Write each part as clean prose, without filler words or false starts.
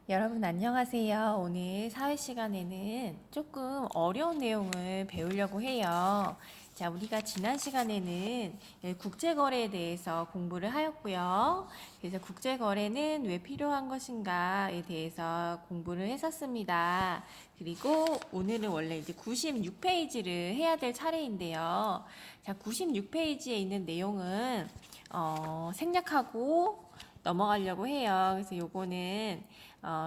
여러분 안녕하세요. 오늘 사회 시간에는 조금 어려운 내용을 배우려고 해요. 자, 우리가 지난 시간에는 국제거래에 대해서 공부를 하였고요. 그래서 국제거래는 왜 필요한 것인가에 대해서 공부를 했었습니다. 그리고 오늘은 원래 이제 96페이지를 해야 될 차례인데요. 자, 96페이지에 있는 내용은 생략하고 넘어가려고 해요. 그래서 요거는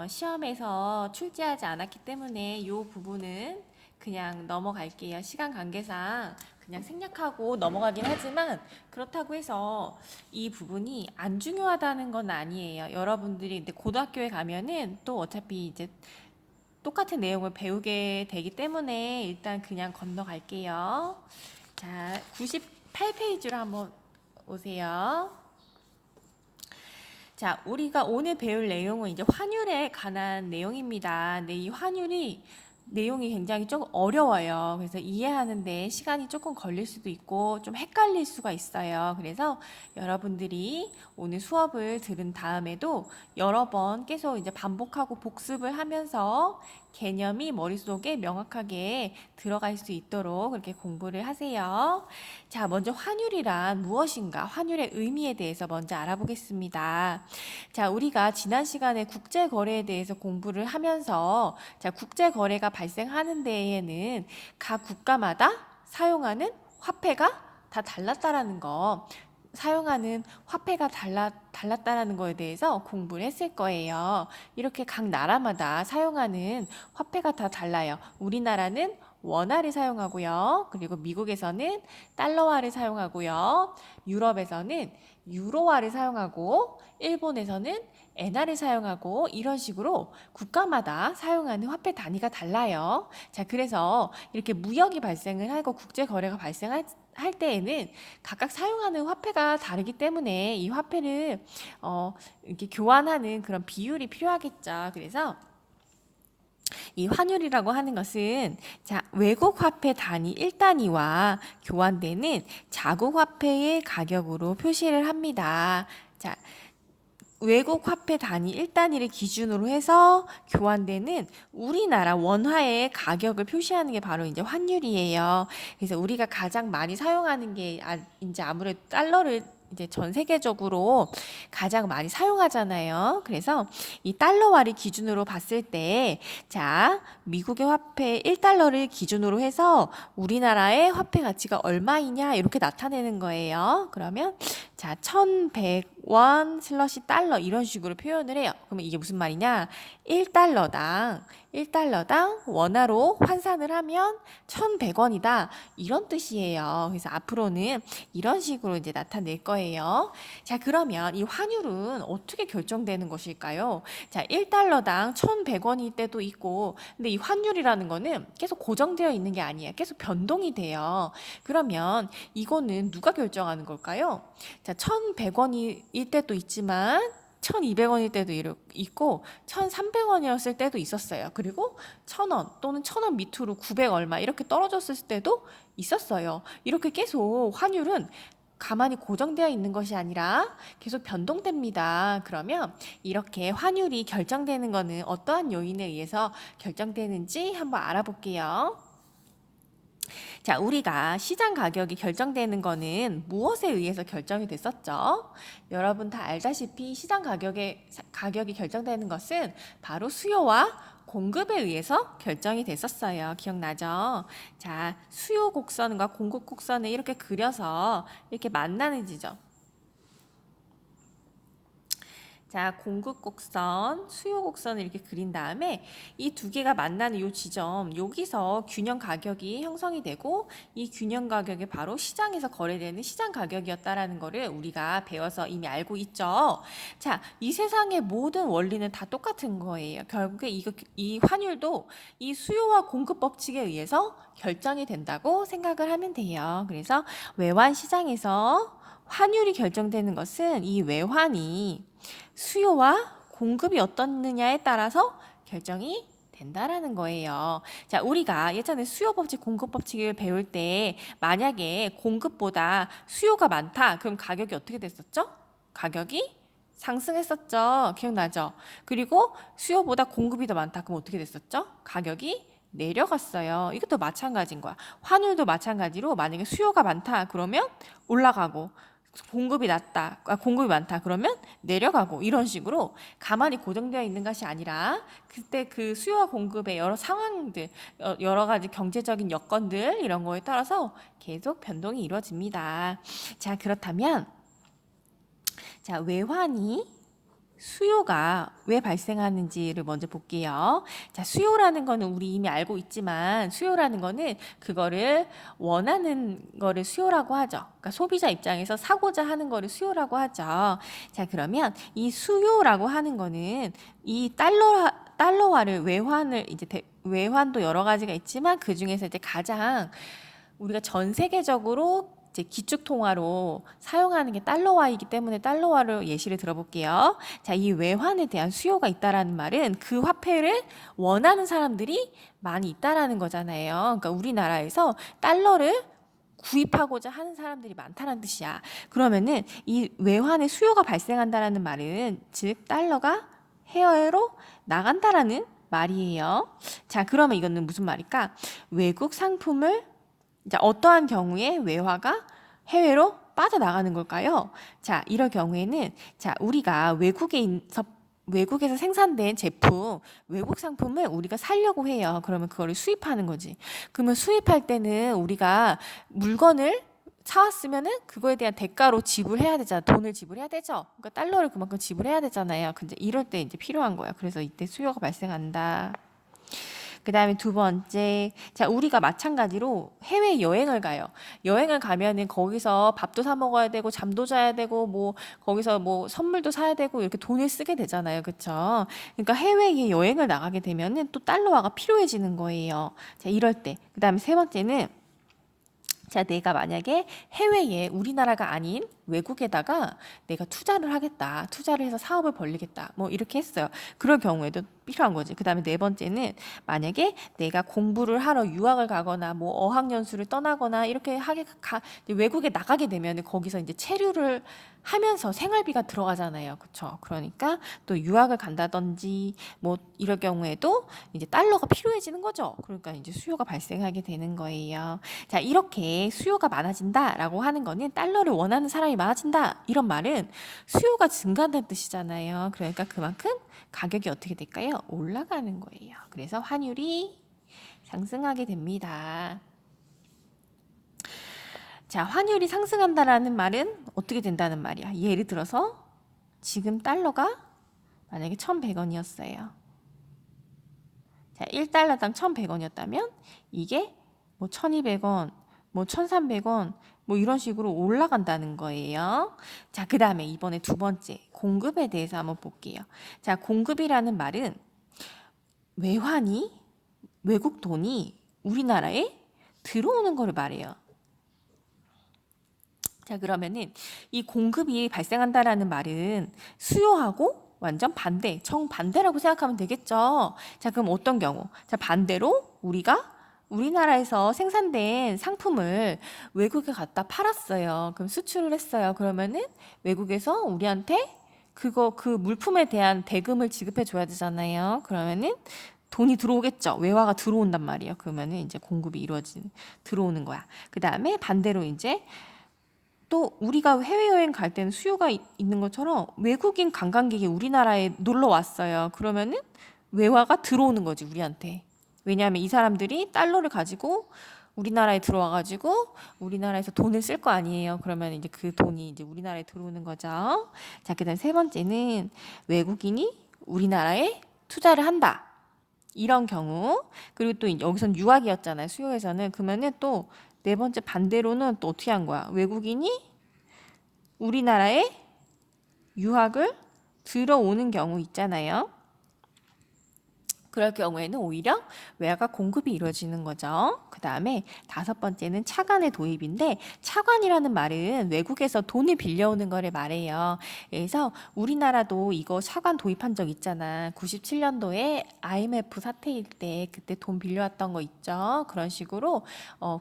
시험에서 출제하지 않았기 때문에 이 부분은 그냥 넘어갈게요. 시간 관계상 그냥 생략하고 넘어가긴 하지만 그렇다고 해서 이 부분이 안 중요하다는 건 아니에요. 여러분들이 근데 고등학교에 가면은 또 어차피 이제 똑같은 내용을 배우게 되기 때문에 일단 그냥 건너갈게요. 자, 98페이지로 한번 오세요. 자, 우리가 오늘 배울 내용은 이제 환율에 관한 내용입니다. 근데 이 환율이 내용이 굉장히 조금 어려워요. 그래서 이해하는데 시간이 조금 걸릴 수도 있고 좀 헷갈릴 수가 있어요. 그래서 여러분들이 오늘 수업을 들은 다음에도 여러 번 계속 이제 반복하고 복습을 하면서 개념이 머릿속에 명확하게 들어갈 수 있도록 그렇게 공부를 하세요. 자, 먼저 환율이란 무엇인가? 환율의 의미에 대해서 먼저 알아보겠습니다. 자, 우리가 지난 시간에 국제거래에 대해서 공부를 하면서 자, 국제거래가 발생하는 데에는 각 국가마다 사용하는 화폐가 다 달랐다라는 거, 사용하는 화폐가 달랐다라는 거에 대해서 공부를 했을 거예요. 이렇게 각 나라마다 사용하는 화폐가 다 달라요. 우리나라는 원화를 사용하고요. 그리고 미국에서는 달러화를 사용하고요. 유럽에서는 유로화를 사용하고 일본에서는 엔화를 사용하고 이런 식으로 국가마다 사용하는 화폐 단위가 달라요. 자, 그래서 이렇게 무역이 발생을 하고 국제 거래가 발생할 때에는 각각 사용하는 화폐가 다르기 때문에 이 화폐를 이렇게 교환하는 그런 비율이 필요하겠죠. 그래서 이 환율이라고 하는 것은 자, 외국 화폐 단위 1단위와 교환되는 자국 화폐의 가격으로 표시를 합니다. 자, 외국 화폐 단위 1단위를 기준으로 해서 교환되는 우리나라 원화의 가격을 표시하는 게 바로 이제 환율이에요. 그래서 우리가 가장 많이 사용하는 게 이제 아무래도 달러를 이제 전 세계적으로 가장 많이 사용하잖아요. 그래서 이 달러화를 기준으로 봤을 때, 자, 미국의 화폐 1달러를 기준으로 해서 우리나라의 화폐 가치가 얼마이냐 이렇게 나타내는 거예요. 그러면 자, 1100원 슬러시 달러 이런 식으로 표현을 해요. 그러면 이게 무슨 말이냐? 1달러당 원화로 환산을 하면 1100원이다. 이런 뜻이에요. 그래서 앞으로는 이런 식으로 이제 나타낼 거예요. 자, 그러면 이 환율은 어떻게 결정되는 것일까요? 자, 1달러당 1100원일 때도 있고, 근데 이 환율이라는 거는 계속 고정되어 있는 게 아니에요. 계속 변동이 돼요. 그러면 이거는 누가 결정하는 걸까요? 자, 1100원일 때도 있지만 1200원일 때도 있고 1300원이었을 때도 있었어요. 그리고 1000원 또는 1000원 밑으로 900 얼마 이렇게 떨어졌을 때도 있었어요. 이렇게 계속 환율은 가만히 고정되어 있는 것이 아니라 계속 변동됩니다. 그러면 이렇게 환율이 결정되는 것은 어떠한 요인에 의해서 결정되는지 한번 알아볼게요. 자, 우리가 시장 가격이 결정되는 거는 무엇에 의해서 결정이 됐었죠? 여러분 다 알다시피 시장 가격이 결정되는 것은 바로 수요와 공급에 의해서 결정이 됐었어요. 기억나죠? 자, 수요 곡선과 공급 곡선을 이렇게 그려서 이렇게 만나는 지점. 자, 공급 곡선, 수요 곡선을 이렇게 그린 다음에 이 두 개가 만나는 이 지점, 여기서 균형 가격이 형성이 되고 이 균형 가격이 바로 시장에서 거래되는 시장 가격이었다라는 거를 우리가 배워서 이미 알고 있죠. 자, 이 세상의 모든 원리는 다 똑같은 거예요. 결국에 이 환율도 이 수요와 공급 법칙에 의해서 결정이 된다고 생각을 하면 돼요. 그래서 외환 시장에서 환율이 결정되는 것은 이 외환이 수요와 공급이 어떻느냐에 따라서 결정이 된다라는 거예요. 자, 우리가 예전에 수요 법칙, 공급 법칙을 배울 때 만약에 공급보다 수요가 많다, 그럼 가격이 어떻게 됐었죠? 가격이 상승했었죠. 기억나죠? 그리고 수요보다 공급이 더 많다. 그럼 어떻게 됐었죠? 가격이 내려갔어요. 이것도 마찬가지인 거야. 환율도 마찬가지로 만약에 수요가 많다. 그러면 올라가고 공급이 낮다. 공급이 많다. 그러면 내려가고 이런 식으로 가만히 고정되어 있는 것이 아니라 그때 그 수요와 공급의 여러 상황들, 여러 가지 경제적인 여건들 이런 거에 따라서 계속 변동이 이루어집니다. 자, 그렇다면 자, 외환이 수요가 왜 발생하는지를 먼저 볼게요. 자, 수요라는 거는 우리 이미 알고 있지만 수요라는 거는 그거를 원하는 거를 수요라고 하죠. 그러니까 소비자 입장에서 사고자 하는 거를 수요라고 하죠. 자, 그러면 이 수요라고 하는 거는 이 달러화를 외환을 이제 외환도 여러 가지가 있지만 그 중에서 이제 가장 우리가 전 세계적으로 이제 기축 통화로 사용하는 게 달러화이기 때문에 달러화로 예시를 들어볼게요. 자, 이 외환에 대한 수요가 있다라는 말은 그 화폐를 원하는 사람들이 많이 있다라는 거잖아요. 그러니까 우리나라에서 달러를 구입하고자 하는 사람들이 많다는 뜻이야. 그러면은 이 외환의 수요가 발생한다라는 말은 즉 달러가 해외로 나간다라는 말이에요. 자, 그러면 이거는 무슨 말일까? 외국 상품을 자, 어떠한 경우에 외화가 해외로 빠져나가는 걸까요? 자, 이럴 경우에는 자, 우리가 외국에서 생산된 제품, 외국 상품을 우리가 사려고 해요. 그러면 그거를 수입하는 거지. 그러면 수입할 때는 우리가 물건을 사왔으면은 그거에 대한 대가로 지불해야 되잖아. 돈을 지불해야 되죠. 그러니까 달러를 그만큼 지불해야 되잖아요. 근데 이럴 때 이제 필요한 거야. 그래서 이때 수요가 발생한다. 그 다음에 두 번째, 자, 우리가 마찬가지로 해외 여행을 가요. 여행을 가면은 거기서 밥도 사 먹어야 되고, 잠도 자야 되고, 뭐, 거기서 뭐 선물도 사야 되고, 이렇게 돈을 쓰게 되잖아요. 그쵸? 그러니까 해외에 여행을 나가게 되면은 또 달러화가 필요해지는 거예요. 자, 이럴 때. 그 다음에 세 번째는, 자, 내가 만약에 해외에 우리나라가 아닌 외국에다가 내가 투자를 하겠다. 투자를 해서 사업을 벌리겠다. 뭐 이렇게 했어요. 그럴 경우에도 필요한 거지. 그 다음에 네 번째는 만약에 내가 공부를 하러 유학을 가거나 뭐 어학연수를 떠나거나 이렇게 외국에 나가게 되면 거기서 이제 체류를 하면서 생활비가 들어가잖아요. 그쵸? 그러니까 또 유학을 간다든지 뭐 이럴 경우에도 이제 달러가 필요해지는 거죠. 그러니까 이제 수요가 발생하게 되는 거예요. 자, 이렇게 수요가 많아진다라고 하는 거는 달러를 원하는 사람이 많아진다. 이런 말은 수요가 증가한다는 뜻이잖아요. 그러니까 그만큼 가격이 어떻게 될까요? 올라가는 거예요. 그래서 환율이 상승하게 됩니다. 자, 환율이 상승한다라는 말은 어떻게 된다는 말이야? 예를 들어서 지금 달러가 만약에 1,100원이었어요. 자, 1달러당 1,100원이었다면 이게 뭐 1,200원, 뭐 1,300원, 뭐 이런 식으로 올라간다는 거예요. 자, 그 다음에 이번에 두 번째, 공급에 대해서 한번 볼게요. 자, 공급이라는 말은 외국 돈이 우리나라에 들어오는 거를 말해요. 자, 그러면은 이 공급이 발생한다라는 말은 수요하고 완전 반대, 정반대라고 생각하면 되겠죠. 자, 그럼 어떤 경우? 자, 반대로 우리가 우리나라에서 생산된 상품을 외국에 갖다 팔았어요. 그럼 수출을 했어요. 그러면은 외국에서 우리한테 그 물품에 대한 대금을 지급해 줘야 되잖아요. 그러면은 돈이 들어오겠죠. 외화가 들어온단 말이에요. 그러면은 이제 공급이 들어오는 거야. 그 다음에 반대로 이제 또 우리가 해외여행 갈 때는 수요가 있는 것처럼 외국인 관광객이 우리나라에 놀러 왔어요. 그러면은 외화가 들어오는 거지, 우리한테. 왜냐하면 이 사람들이 달러를 가지고 우리나라에 들어와가지고 우리나라에서 돈을 쓸 거 아니에요. 그러면 이제 그 돈이 이제 우리나라에 들어오는 거죠. 자, 그다음 세 번째는 외국인이 우리나라에 투자를 한다. 이런 경우. 그리고 또 여기선 유학이었잖아요. 수요에서는. 그러면은 또 네 번째 반대로는 또 어떻게 한 거야? 외국인이 우리나라에 유학을 들어오는 경우 있잖아요. 그럴 경우에는 오히려 외화가 공급이 이루어지는 거죠. 그 다음에 다섯 번째는 차관의 도입인데 차관이라는 말은 외국에서 돈을 빌려오는 거를 말해요. 그래서 우리나라도 이거 차관 도입한 적 있잖아. 97년도에 IMF 사태일 때 그때 돈 빌려왔던 거 있죠. 그런 식으로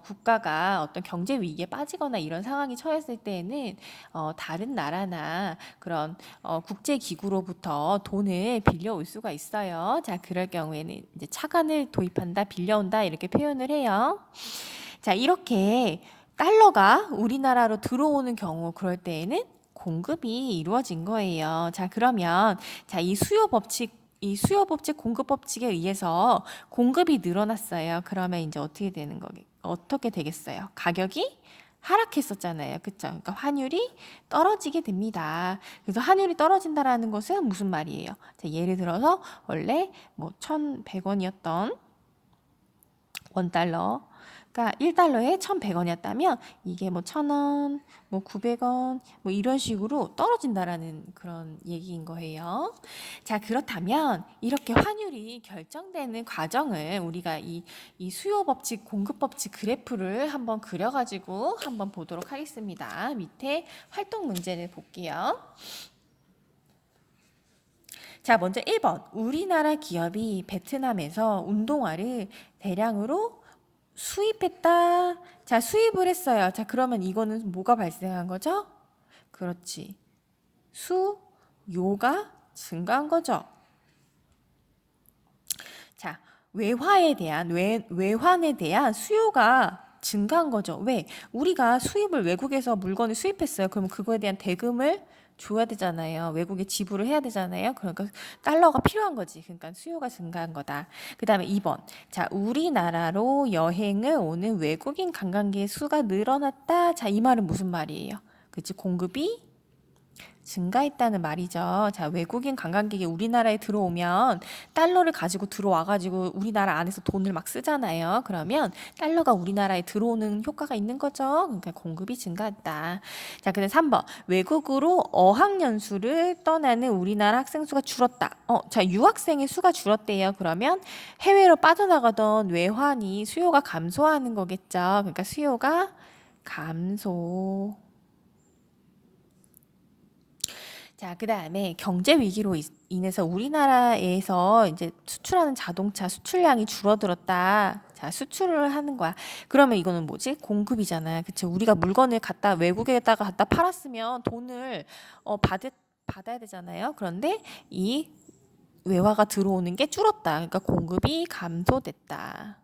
국가가 어떤 경제 위기에 빠지거나 이런 상황이 처했을 때에는 다른 나라나 그런 국제 기구로부터 돈을 빌려올 수가 있어요. 자, 그럴 경우에는 이제 차관을 도입한다, 빌려온다 이렇게 표현을 해요. 자, 이렇게 달러가 우리나라로 들어오는 경우 그럴 때에는 공급이 이루어진 거예요. 자, 그러면 자, 이 수요 법칙, 공급 법칙에 의해서 공급이 늘어났어요. 그러면 이제 어떻게 되겠어요? 가격이 하락했었잖아요. 그쵸? 그러니까 환율이 떨어지게 됩니다. 그래서 환율이 떨어진다라는 것은 무슨 말이에요? 자, 예를 들어서 원래 뭐 1,100원이었던 원달러가 1달러에 1,100원이었다면 이게 뭐 1,000원, 뭐 900원, 뭐 이런 식으로 떨어진다라는 그런 얘기인 거예요. 자, 그렇다면 이렇게 환율이 결정되는 과정을 우리가 이 수요 법칙, 공급 법칙 그래프를 한번 그려가지고 한번 보도록 하겠습니다. 밑에 활동 문제를 볼게요. 자, 먼저 1번. 우리나라 기업이 베트남에서 운동화를 대량으로 수입했다. 자, 수입을 했어요. 자, 그러면 이거는 뭐가 발생한 거죠? 그렇지. 수요가 증가한 거죠. 자, 외환에 대한 수요가 증가한 거죠. 왜? 우리가 외국에서 물건을 수입했어요. 그러면 그거에 대한 대금을 줘야 되잖아요. 외국에 지불을 해야 되잖아요. 그러니까 달러가 필요한 거지. 그러니까 수요가 증가한 거다. 그 다음에 2번. 자, 우리나라로 여행을 오는 외국인 관광객의 수가 늘어났다. 자, 이 말은 무슨 말이에요? 그치? 공급이 증가했다는 말이죠. 자, 외국인 관광객이 우리나라에 들어오면 달러를 가지고 들어와가지고 우리나라 안에서 돈을 막 쓰잖아요. 그러면 달러가 우리나라에 들어오는 효과가 있는 거죠. 그러니까 공급이 증가했다. 자, 근데 3번. 외국으로 어학연수를 떠나는 우리나라 학생 수가 줄었다. 자, 유학생의 수가 줄었대요. 그러면 해외로 빠져나가던 외환이 수요가 감소하는 거겠죠. 그러니까 수요가 감소. 자, 그 다음에 경제 위기로 인해서 우리나라에서 이제 수출하는 자동차 수출량이 줄어들었다. 자, 수출을 하는 거야. 그러면 이거는 뭐지? 공급이잖아. 그치? 우리가 물건을 외국에다가 갖다 팔았으면 돈을 받아야 되잖아요. 그런데 이 외화가 들어오는 게 줄었다. 그러니까 공급이 감소됐다.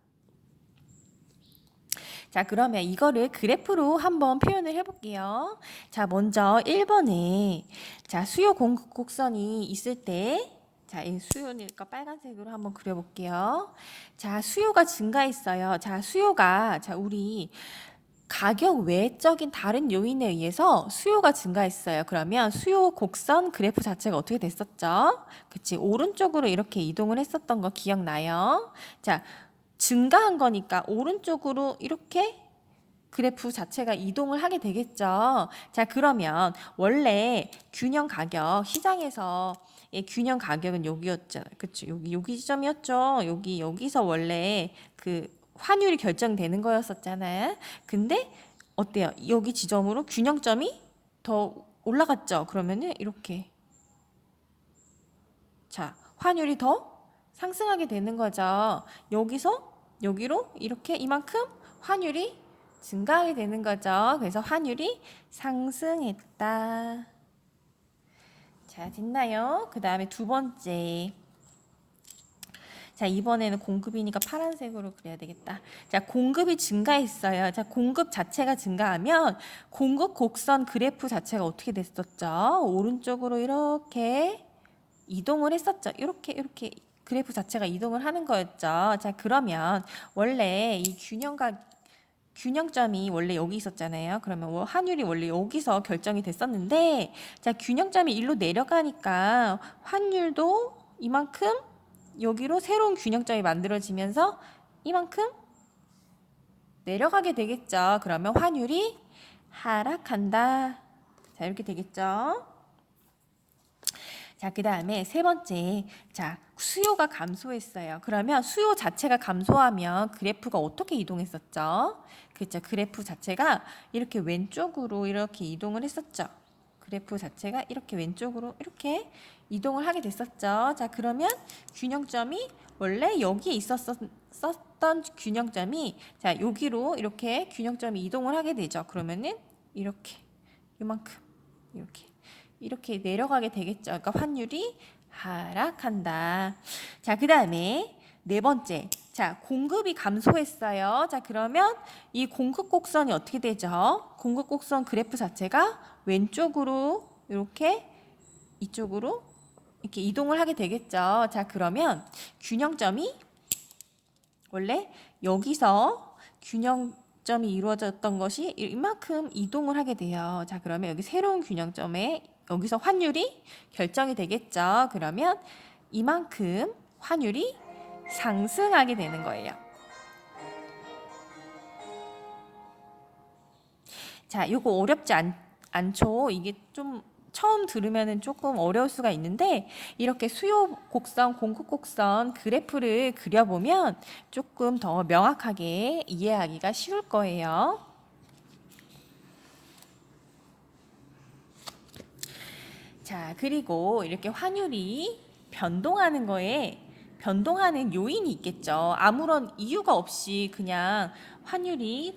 자, 그러면 이거를 그래프로 한번 표현을 해볼게요. 자, 먼저 1번에 자, 수요 공급 곡선이 있을 때 자, 이 수요니까 빨간색으로 한번 그려볼게요. 자, 수요가 증가했어요. 자, 우리 가격 외적인 다른 요인에 의해서 수요가 증가했어요. 그러면 수요 곡선 그래프 자체가 어떻게 됐었죠? 그치, 오른쪽으로 이렇게 이동을 했었던 거 기억나요? 자, 증가한 거니까 오른쪽으로 이렇게 그래프 자체가 이동을 하게 되겠죠. 자, 그러면 원래 시장에서 균형 가격은 여기였잖아요. 그쵸? 여기 지점이었죠. 여기서 원래 그 환율이 결정되는 거였었잖아요. 근데 어때요? 여기 지점으로 균형점이 더 올라갔죠. 그러면은 이렇게 자, 환율이 더 상승하게 되는 거죠. 여기서 여기로 이렇게 이만큼 환율이 증가하게 되는 거죠. 그래서 환율이 상승했다. 자, 됐나요? 그 다음에 두 번째. 자, 이번에는 공급이니까 파란색으로 그려야 되겠다. 자, 공급이 증가했어요. 자, 공급 자체가 증가하면 공급 곡선 그래프 자체가 어떻게 됐었죠? 오른쪽으로 이렇게 이동을 했었죠. 이렇게 그래프 자체가 이동을 하는 거였죠. 자, 그러면 원래 이 균형점이 원래 여기 있었잖아요. 그러면 환율이 원래 여기서 결정이 됐었는데, 자, 균형점이 일로 내려가니까 환율도 이만큼 여기로 새로운 균형점이 만들어지면서 이만큼 내려가게 되겠죠. 그러면 환율이 하락한다. 자, 이렇게 되겠죠. 자, 그 다음에 세 번째. 자, 수요가 감소했어요. 그러면 수요 자체가 감소하면 그래프가 어떻게 이동했었죠? 그렇죠. 그래프 자체가 이렇게 왼쪽으로 이렇게 이동을 했었죠. 그래프 자체가 이렇게 왼쪽으로 이렇게 이동을 하게 됐었죠. 자, 그러면 균형점이 원래 여기에 있었던 균형점이 자, 여기로 이렇게 균형점이 이동을 하게 되죠. 그러면은 이렇게 이만큼 이렇게 내려가게 되겠죠. 그러니까 환율이 하락한다. 자, 그 다음에 네 번째. 자, 공급이 감소했어요. 자, 그러면 이 공급 곡선이 어떻게 되죠? 공급 곡선 그래프 자체가 왼쪽으로 이렇게 이쪽으로 이렇게 이동을 하게 되겠죠. 자, 그러면 균형점이 원래 여기서 균형점이 이루어졌던 것이 이만큼 이동을 하게 돼요. 자, 그러면 여기 새로운 균형점에 여기서 환율이 결정이 되겠죠. 그러면 이만큼 환율이 상승하게 되는 거예요. 자, 이거 어렵지 않죠? 이게 좀 처음 들으면은 조금 어려울 수가 있는데 이렇게 수요 곡선, 공급 곡선 그래프를 그려보면 조금 더 명확하게 이해하기가 쉬울 거예요. 자, 그리고 이렇게 환율이 변동하는 거에 변동하는 요인이 있겠죠. 아무런 이유가 없이 그냥 환율이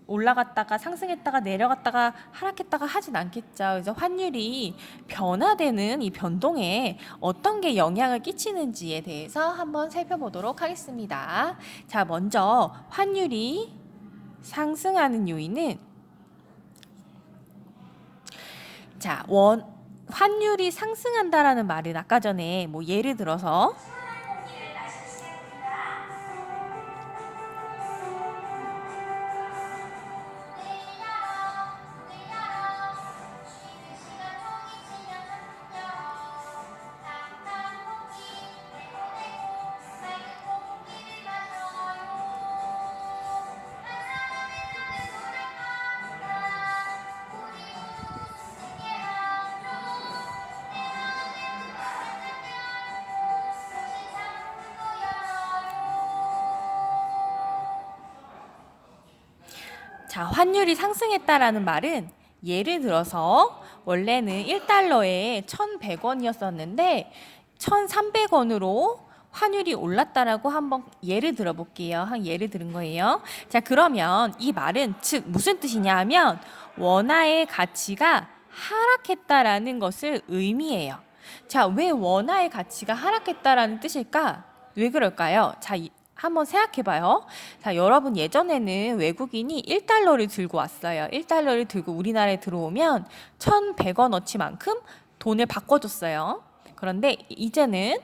올라갔다가 상승했다가 내려갔다가 하락했다가 하진 않겠죠. 그래서 환율이 변화되는 이 변동에 어떤 게 영향을 끼치는지에 대해서 한번 살펴보도록 하겠습니다. 자, 먼저 환율이 상승하는 요인은 자, 환율이 상승한다라는 말은 아까 전에 뭐 예를 들어서 자, 환율이 상승했다라는 말은 예를 들어서 원래는 1달러에 1,100원이었었는데 1,300원으로 환율이 올랐다라고 한번 예를 들어 볼게요. 한 예를 들은 거예요. 자, 그러면 이 말은 즉 무슨 뜻이냐 하면 원화의 가치가 하락했다라는 것을 의미해요. 자, 왜 원화의 가치가 하락했다라는 뜻일까? 왜 그럴까요? 자, 한번 생각해봐요. 자, 여러분 예전에는 외국인이 1달러를 들고 왔어요. 1달러를 들고 우리나라에 들어오면 1,100원어치만큼 돈을 바꿔줬어요. 그런데 이제는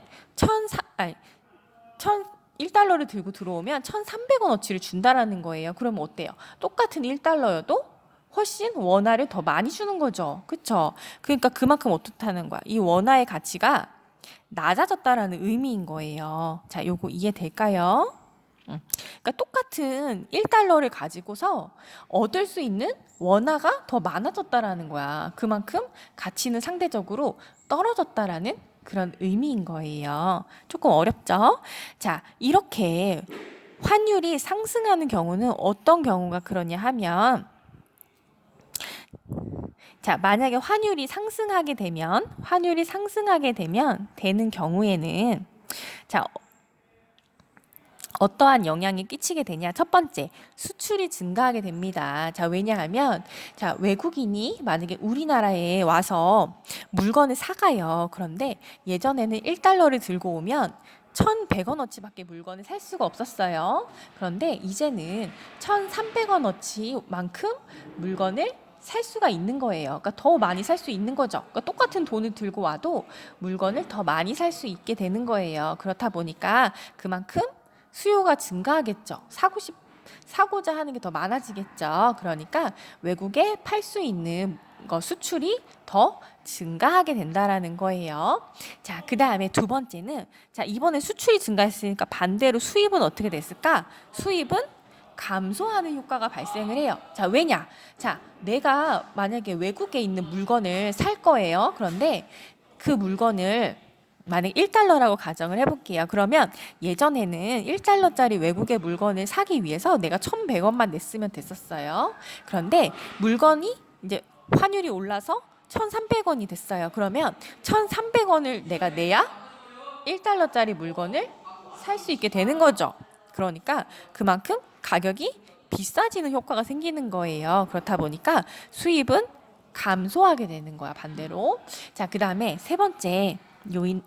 1달러를 들고 들어오면 1,300원어치를 준다라는 거예요. 그러면 어때요? 똑같은 1달러여도 훨씬 원화를 더 많이 주는 거죠. 그쵸? 그러니까 그만큼 어떻다는 거야. 이 원화의 가치가 낮아졌다라는 의미인 거예요. 자, 요거 이해될까요? 그러니까 똑같은 1달러를 가지고서 얻을 수 있는 원화가 더 많아졌다라는 거야. 그만큼 가치는 상대적으로 떨어졌다라는 그런 의미인 거예요. 조금 어렵죠? 자, 이렇게 환율이 상승하는 경우는 어떤 경우가 그러냐 하면 자, 만약에 환율이 상승하게 되는 경우에는 자, 어떠한 영향이 끼치게 되냐? 첫 번째, 수출이 증가하게 됩니다. 자, 왜냐하면 자, 외국인이 만약에 우리나라에 와서 물건을 사가요. 그런데 예전에는 1달러를 들고 오면 1,100원어치밖에 물건을 살 수가 없었어요. 그런데 이제는 1,300원어치만큼 물건을 살 수가 있는 거예요. 그러니까 더 많이 살 수 있는 거죠. 그러니까 똑같은 돈을 들고 와도 물건을 더 많이 살 수 있게 되는 거예요. 그렇다 보니까 그만큼 수요가 증가하겠죠. 사고자 하는 게 더 많아지겠죠. 그러니까 외국에 팔 수 있는 거 수출이 더 증가하게 된다라는 거예요. 자, 그 다음에 두 번째는 자, 이번에 수출이 증가했으니까 반대로 수입은 어떻게 됐을까? 수입은 감소하는 효과가 발생을 해요. 자, 왜냐? 자, 내가 만약에 외국에 있는 물건을 살 거예요. 그런데 그 물건을 만약 1달러라고 가정을 해볼게요. 그러면 예전에는 1달러짜리 외국의 물건을 사기 위해서 내가 1,100원만 냈으면 됐었어요. 그런데 물건이 이제 환율이 올라서 1,300원이 됐어요. 그러면 1,300원을 내가 내야 1달러짜리 물건을 살 수 있게 되는 거죠. 그러니까 그만큼 가격이 비싸지는 효과가 생기는 거예요. 그렇다 보니까 수입은 감소하게 되는 거야, 반대로. 자, 그 다음에 세 번째 요인,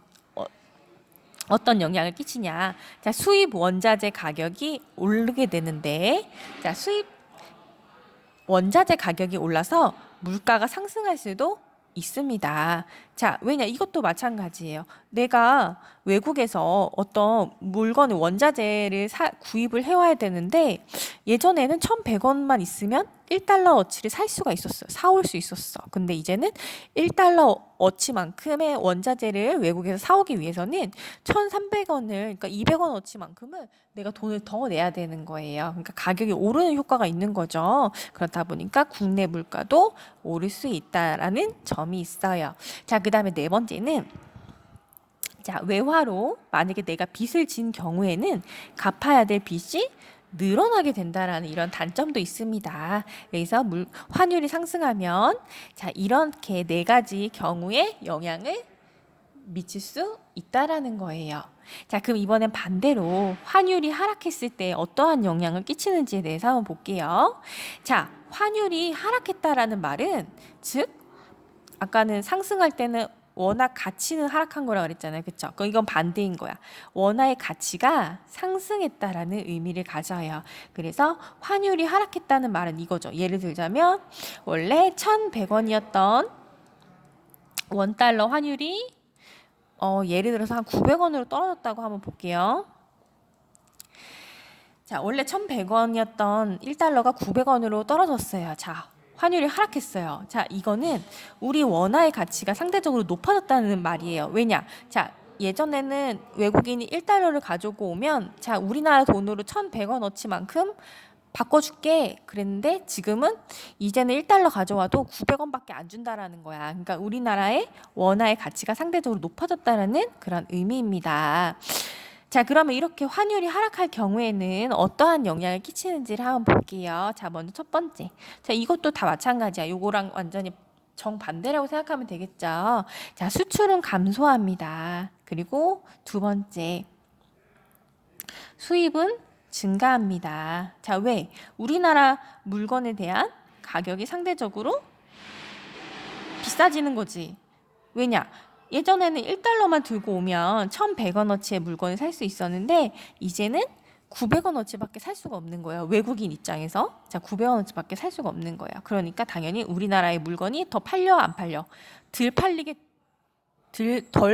어떤 영향을 끼치냐. 자, 수입 원자재 가격이 오르게 되는데, 자, 수입 원자재 가격이 올라서 물가가 상승할 수도 있습니다. 자, 왜냐? 이것도 마찬가지예요. 내가 외국에서 어떤 물건을 원자재를 구입을 해와야 되는데 예전에는 1,100원만 있으면 1달러어치를 살 수가 있었어요. 사올 수 있었어. 근데 이제는 1달러어치만큼의 원자재를 외국에서 사오기 위해서는 1,300원을, 그러니까 200원어치만큼은 내가 돈을 더 내야 되는 거예요. 그러니까 가격이 오르는 효과가 있는 거죠. 그렇다 보니까 국내 물가도 오를 수 있다라는 점이 있어요. 자, 그 다음에 네 번째는, 자, 외화로 만약에 내가 빚을 진 경우에는 갚아야 될 빚이 늘어나게 된다라는 이런 단점도 있습니다. 그래서 환율이 상승하면, 자, 이렇게 네 가지 경우에 영향을 미칠 수 있다라는 거예요. 자, 그럼 이번엔 반대로 환율이 하락했을 때 어떠한 영향을 끼치는지에 대해서 한번 볼게요. 자, 환율이 하락했다라는 말은, 즉 아까는 상승할 때는 원화 가치는 하락한 거라 그랬잖아요. 그렇죠? 이건 반대인 거야. 원화의 가치가 상승했다라는 의미를 가져요. 그래서 환율이 하락했다는 말은 이거죠. 예를 들자면 원래 1,100원이었던 원달러 환율이 예를 들어서 한 900원으로 떨어졌다고 한번 볼게요. 자, 원래 1,100원이었던 1달러가 900원으로 떨어졌어요. 자, 환율이 하락했어요. 자, 이거는 우리 원화의 가치가 상대적으로 높아졌다는 말이에요. 왜냐? 자, 예전에는 외국인이 1달러를 가지고 오면, 자, 우리나라 돈으로 1,100원어치만큼 바꿔줄게 그랬는데 지금은 이제는 1달러 가져와도 900원밖에 안 준다라는 거야. 그러니까 우리나라의 원화의 가치가 상대적으로 높아졌다라는 그런 의미입니다. 자, 그러면 이렇게 환율이 하락할 경우에는 어떠한 영향을 끼치는지를 한번 볼게요. 자, 먼저 첫 번째. 자, 이것도 다 마찬가지야. 요거랑 완전히 정반대라고 생각하면 되겠죠. 자, 수출은 감소합니다. 그리고 두 번째, 수입은 증가합니다. 자, 왜? 우리나라 물건에 대한 가격이 상대적으로 비싸지는 거지. 왜냐? 예전에는 1달러만 들고 오면 1,100원어치의 물건을 살 수 있었는데 이제는 900원어치밖에 살 수가 없는 거예요. 외국인 입장에서. 자, 900원어치밖에 살 수가 없는 거예요. 그러니까 당연히 우리나라의 물건이 더 팔려 안 팔려? 덜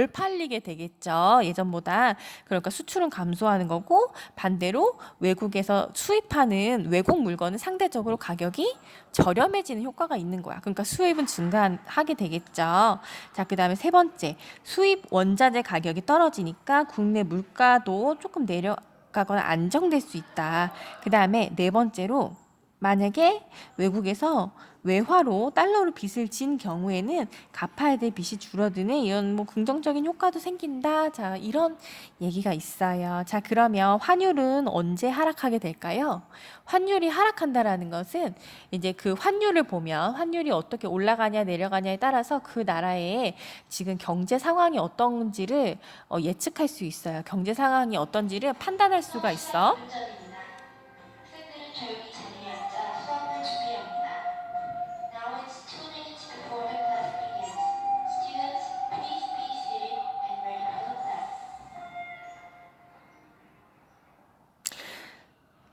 팔리게 되겠죠. 예전보다. 그러니까 수출은 감소하는 거고 반대로 외국에서 수입하는 외국 물건은 상대적으로 가격이 저렴해지는 효과가 있는 거야. 그러니까 수입은 증가하게 되겠죠. 자, 그 다음에 세 번째. 수입 원자재 가격이 떨어지니까 국내 물가도 조금 내려가거나 안정될 수 있다. 그 다음에 네 번째로 만약에 외국에서 외화로 달러로 빚을 진 경우에는 갚아야 될 빚이 줄어드는 이런 뭐 긍정적인 효과도 생긴다. 자, 이런 얘기가 있어요. 자, 그러면 환율은 언제 하락하게 될까요? 환율이 하락한다라는 것은 이제 그 환율을 보면 환율이 어떻게 올라가냐 내려가냐에 따라서 그 나라의 지금 경제 상황이 어떤지를 예측할 수 있어요. 경제 상황이 어떤지를 판단할 수가 있어.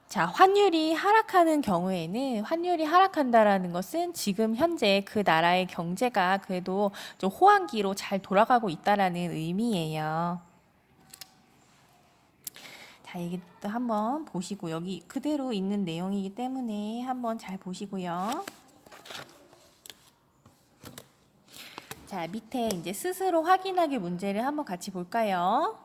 자, 환율이 하락하는 경우에는 환율이 하락한다라는 것은 지금 현재 그 나라의 경제가 그래도 좀 호황기로 잘 돌아가고 있다라는 의미예요. 자, 이게 또 한번 보시고 여기 그대로 있는 내용이기 때문에 한번 잘 보시고요. 자, 밑에 이제 스스로 확인하기 문제를 한번 같이 볼까요?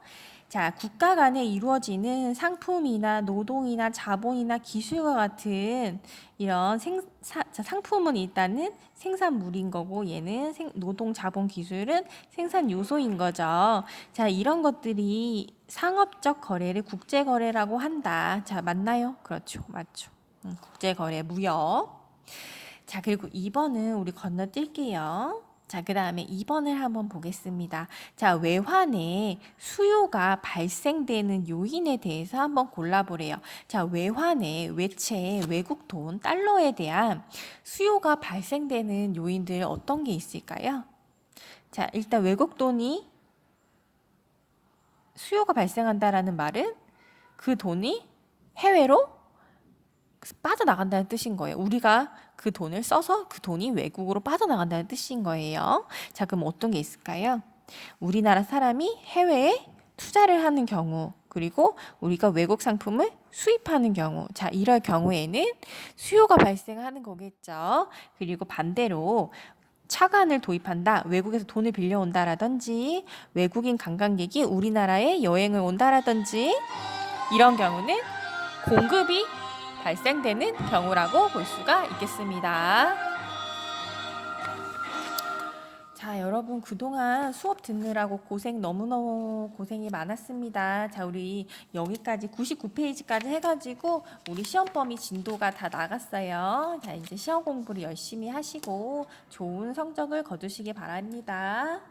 자, 국가 간에 이루어지는 상품이나 노동이나 자본이나 기술과 같은 이런 상품은 일단은 생산물인 거고 얘는 노동, 자본, 기술은 생산 요소인 거죠. 자, 이런 것들이 상업적 거래를 국제 거래라고 한다. 자, 맞나요? 그렇죠. 맞죠. 국제 거래, 무역. 자, 그리고 2번은 우리 건너뛸게요. 자, 그 다음에 2번을 한번 보겠습니다. 자, 외환의 수요가 발생되는 요인에 대해서 한번 골라보래요. 자, 외환의 외채, 외국 돈, 달러에 대한 수요가 발생되는 요인들 어떤 게 있을까요? 자, 일단 외국 돈이 수요가 발생한다라는 말은 그 돈이 해외로 빠져나간다는 뜻인 거예요. 우리가 그 돈을 써서 그 돈이 외국으로 빠져나간다는 뜻인 거예요. 자, 그럼 어떤 게 있을까요? 우리나라 사람이 해외에 투자를 하는 경우, 그리고 우리가 외국 상품을 수입하는 경우, 자, 이럴 경우에는 수요가 발생하는 거겠죠. 그리고 반대로 차관을 도입한다, 외국에서 돈을 빌려온다라든지, 외국인 관광객이 우리나라에 여행을 온다라든지, 이런 경우는 공급이 발생되는 경우라고 볼 수가 있겠습니다. 자, 여러분 그동안 수업 듣느라고 너무너무 고생이 많았습니다. 자, 우리 여기까지 99페이지까지 해가지고 우리 시험 범위 진도가 다 나갔어요. 자, 이제 시험 공부를 열심히 하시고 좋은 성적을 거두시기 바랍니다.